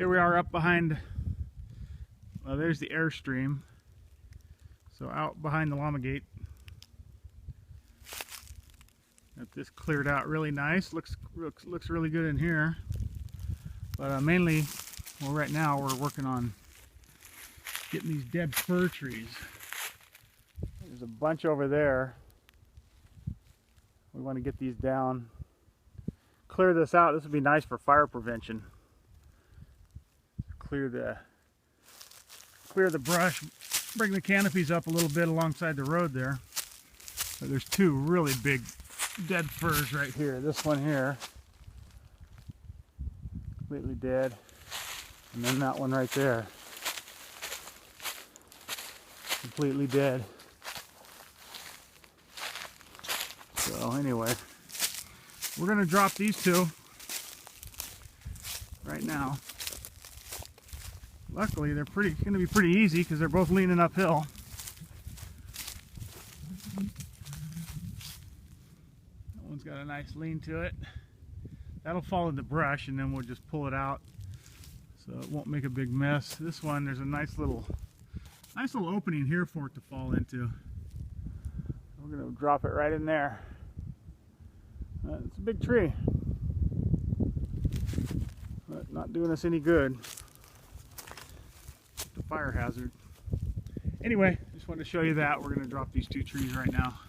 Here we are up behind, well, there's the Airstream. So out behind the Llama Gate. Got this cleared out really nice. Looks really good in here. But mainly, well, right now we're working on getting these dead fir trees. There's a bunch over there. We want to get these down. Clear this out. This would be nice for fire prevention. Clear the brush, bring the canopies up a little bit alongside the road there. But there's two really big dead firs right here. This one here, completely dead, and then that one right there, completely dead. So anyway, we're going to drop these two right now. Luckily, they're going to be pretty easy because they're both leaning uphill. That one's got a nice lean to it. That'll fall in the brush, and then we'll just pull it out so it won't make a big mess. This one, there's a nice little opening here for it to fall into. We're going to drop it right in there. It's a big tree, but not doing us any good. Fire hazard. Anyway, just wanted to show you that. We're going to drop these two trees right now.